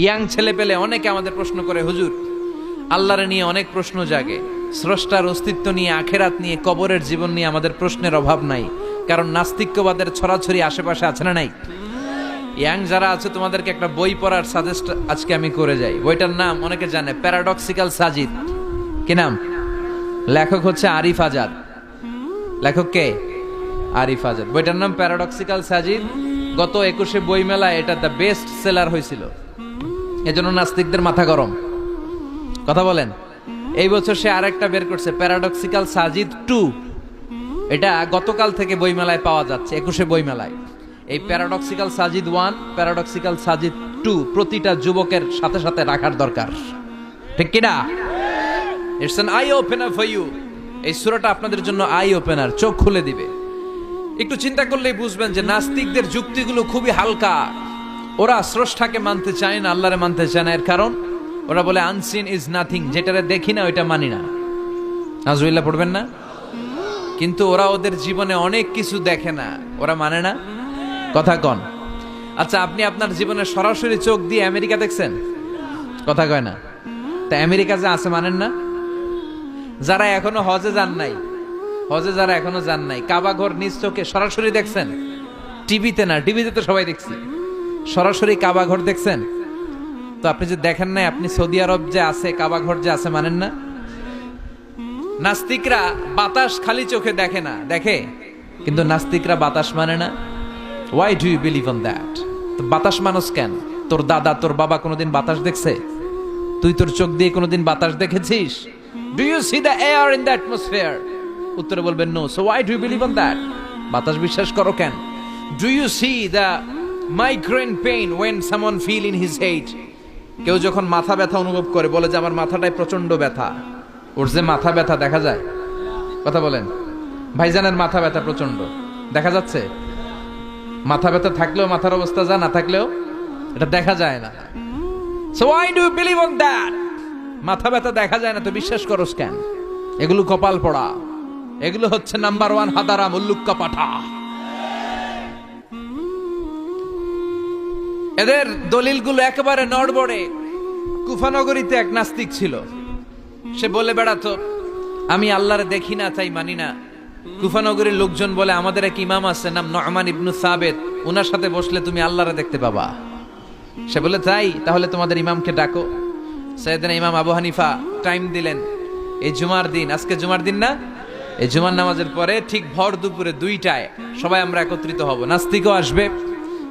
Young ছেলে পেলে অনেকে আমাদের প্রশ্ন করে, হুজুর আল্লাহরে নিয়ে অনেক প্রশ্ন জাগে, স্রষ্টার অস্তিত্ব নিয়ে, আখেরাত নিয়ে, কবরের জীবন নিয়ে আমাদের প্রশ্নের অভাব নাই, কারণ নাস্তিক্যবাদের ছড়াছড়ি আশেপাশে আছে না নাই? ইয়াং যারা আছে তোমাদেরকে একটা বই পড়ার সাজেস্ট আজকে আমি করে যাই। বইটার নাম অনেকে জানে, প্যারাডক্সিক্যাল সাজিদ। কি নাম? লেখক হচ্ছে আরিফ আজাদ। লেখক কে? আরিফ আজাদ। বইটার নাম প্যারাডক্সিক্যাল সাজিদ। গত 21শে বই মেলায় এটা দ্য বেস্ট সেলার হয়েছিল, এজন্য নাস্তিকদের মাথা গরম। কথা বলেন। এই বছর সে আরেকটা বের করছে, প্যারাডক্সিক্যাল সাজিদ 2। এটা গতকাল থেকে বইমেলায় পাওয়া যাচ্ছে, 21শে বইমেলায়। এই প্যারাডক্সিক্যাল সাজিদ 1, প্যারাডক্সিক্যাল সাজিদ 2 প্রতিটা যুবকের সাথে সাথে রাখার দরকার, ঠিক কিনা? It's an eye opener for you. এই সূরাটা আপনাদের জন্য আই ওপেনার, চোখ খুলে দিবে। একটু চিন্তা করলেই বুঝবেন যে নাস্তিকদের যুক্তিগুলো খুবই হালকা। ওরা স্রষ্টাকে মানতে চায় না, আল্লাহরে মানতে চায় না। এর কারণ ওরা বলে আনসিন ইজ নাথিং, যেটারে দেখি না ওইটা মানি না। নাজুবিল্লাহ পড়বেন না? কিন্তু ওরা ওদের জীবনে অনেক কিছু দেখে না, ওরা মানে না। কথা কন। আচ্ছা, আপনি আপনার জীবনে সরাসরি চোখ দিয়ে আমেরিকা দেখছেন? কথা কয় না। তা আমেরিকা যে আছে মানেন না? যারা এখনো হজে যান নাই, যারা এখনো যান নাই, কাবা ঘর নিজ চোখে সরাসরি দেখছেন? টিভিতে না, টিভিতে তো সবাই দেখছি, সরাসরি কাবা ঘর দেখছেন? তো আপনি যে দেখেন নাই, আপনি সৌদি আরব যে আছে, কাবা ঘর যে আছে মানেন না? নাস্তিকরা বাতাস খালি চোখে দেখে না, দেখে, কিন্তু নাস্তিকরা বাতাস মানে না। Why do you believe on that? তো বাতাস মানুষ কেন? তোর দাদা, তোর বাবা কোনোদিন বাতাস দেখছে? তুই তোর চোখ দিয়ে কোনোদিন বাতাস দেখেছিস? Do you see the air in the atmosphere? উত্তরে বলবেন no. So why do you believe on that? বাতাস বিশ্বাস করো কেন? Do you see the migraine pain when someone feel in his head? কেউ যখন মাথা ব্যথা অনুভব করে, বলে যে আমার মাথাটায় প্রচন্ড ব্যথা। ওর যে মাথা ব্যথা দেখা যায়? কথা বলেন। ভাইজানের মাথা ব্যথা প্রচন্ড দেখা যাচ্ছে? মাথা ব্যথা থাকলেও মাথার অবস্থা যা, না থাকলেও এটা দেখা যায় না। So why do you believe on that? মাথা ব্যথা দেখা যায় না তো বিশ্বাস করস কেন? এগুলো কপাল পড়া, এগুলো হচ্ছে নাম্বার 1 হাদারাম, উল্লুক্কা পাঠা। এদের দলিলগুলো একেবারে নড়বড়ে। কুফানগরীতে এক নাস্তিক ছিল, সে বলে বেড়াতো আমি আল্লাহরে দেখি না তাই মানি না। কুফানগরীর লোকজন বলে আমাদের এক ইমাম আছে নাম নু'মান ইবনে সাবিত, ওনার সাথে বসলে তুমি আল্লাহরে দেখতে পাবা। সে বলে তাই, তাহলে তোমাদের ইমামকে ডাকো। সাইয়েদনা ইমাম আবু হানিফা টাইম দিলেন, এই জুমার দিন, আজকে জুমার দিন না, এই জুমার নামাজের পরে ঠিক ভর দুপুরে 2টায় সবাই আমরা একত্রিত হব। নাস্তিকও আসবে,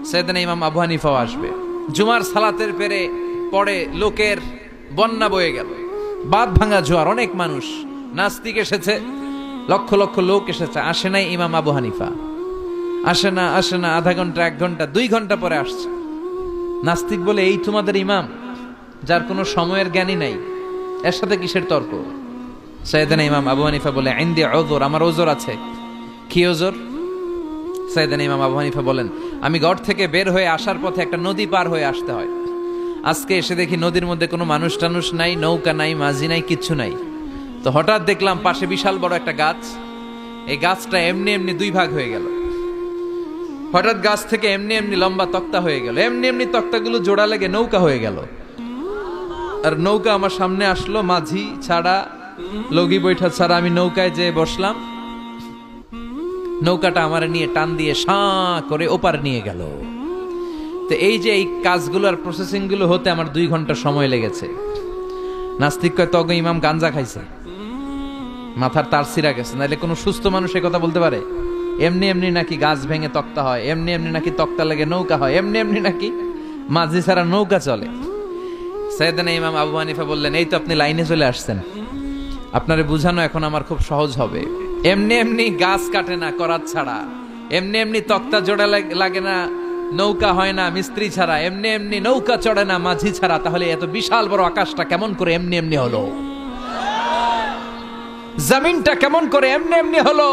সাইয়েদনা ইমাম আবু হানিফাও আসবে। জুমার সালাতের পরে লোকের বন্যা বয়ে গেল, বাঁধ ভাঙা জোয়ার, অনেক মানুষ। নাস্তিক এসেছে, লক্ষ লক্ষ লোক এসেছে, আসে নাই ইমাম আবু হানিফা। আসে না আধা ঘন্টা, 1 ঘন্টা, 2 ঘন্টা পরে আসছে। নাস্তিক বলে এই তোমাদের ইমাম, যার কোনো সময়ের জ্ঞানই নাই, এর সাথে কিসের তর্ক? সাইয়েদনা ইমাম আবু হানিফা বলে ইনদি উযর, আমার ওজর আছে। কি ওজর? সাইয়েদনা ইমাম আবু হানিফা বলেন আমি ঘর থেকে বের হয়ে আসার পথে একটা নদী পার হয়ে আসতে হয়। আজকে এসে দেখি নদীর মধ্যে কোনো মানুষ টানুষ নাই, নৌকা নাই, মাঝি নাই, কিচ্ছু নাই। তো হঠাৎ দেখলাম পাশে বিশাল বড় একটা গাছ। এই গাছটা এমনি এমনি 2 ভাগ হয়ে গেল। হঠাৎ গাছ থেকে এমনি এমনি লম্বা তক্তা হয়ে গেল, এমনি এমনি তক্তাগুলো জোড়া লেগে নৌকা হয়ে গেল। আর নৌকা আমার সামনে আসলো, মাঝি ছাড়া, লগি বৈঠা ছাড়া। আমি নৌকায় যেয়ে বসলাম, নৌকাটা আমার নিয়ে টান দিয়ে সাঁ করে ওপার নিয়ে গেল। তো এই যে এই কাজগুলো আর প্রসেসিং গুলো হতে আমার 2 ঘন্টা সময় লেগেছে। নাস্তিক কয় তগ ইমাম গাঞ্জা খাইছে, মাথার তার ছিঁড়া গেছে, নাহলে কোনো সুস্থ মানুষ এ কথা বলতে পারে? এমনি এমনি নাকি গাছ ভেঙে তক্তা হয়, এমনি এমনি নাকি তক্তা লেগে নৌকা হয়, এমনি এমনি নাকি মাঝি ছাড়া নৌকা চলে? সাইয়েদনা ইমাম আবু হানিফা বললেন এই তো আপনি লাইনে চলে আসছেন, আপনারে বুঝানো এখন আমার খুব সহজ হবে। এমনি এমনি গাছ কাটে না করাত ছাড়া, এমনি এমনি তক্তা জোড়া লাগে না, নৌকা হয় না মিস্ত্রি ছাড়া, এমনি এমনি নৌকা চড়ে না মাঝি ছাড়া। তাহলে এত বিশাল বড় আকাশটা কেমন করে এমনি এমনি হলো? জমিনটা কেমন করে এমনি এমনি হলো?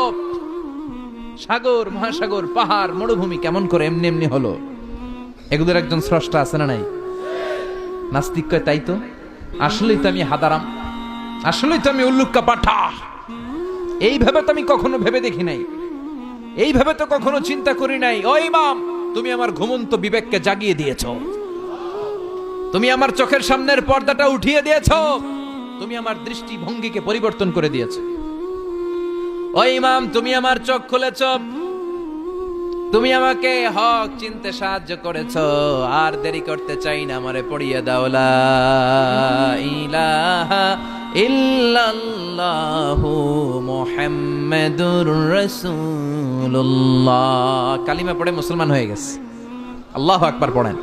সাগর, মহাসাগর, পাহাড়, মরুভূমি কেমন করে এমনি এমনি হলো? এগুলোর একজন স্রষ্টা আছে না নাই? নাস্তিক কয় তাই তো, আসলেই তো আমি হাদারাম, আসলেই তো আমি উল্লুক্কা পাঠা। এইভাবে তো আমি কখনো ভেবে দেখি নাই, এইভাবে তো কখনো চিন্তা করি নাই। ও ইমাম, তুমি আমার ঘুমন্ত বিবেককে জাগিয়ে দিয়েছ। তুমি আমার চোখের সামনের পর্দাটা উঠিয়ে দিয়েছো, তুমি আমার দৃষ্টিভঙ্গিকে পরিবর্তন করে দিয়েছো। ও ইমাম, তুমি আমার চোখ খুলেছো, তুমি আমাকে হক চিনতে সাহায্য করেছো। আর দেরি করতে চাই না, আমারে পড়িয়ে দাও লা ইলাহা ইল্লাল্লাহু মুহাম্মাদুর রাসূলুল্লাহ। কালিমা পড়ে মুসলমান হয়ে গেছে। আল্লাহু আকবার পড়েন।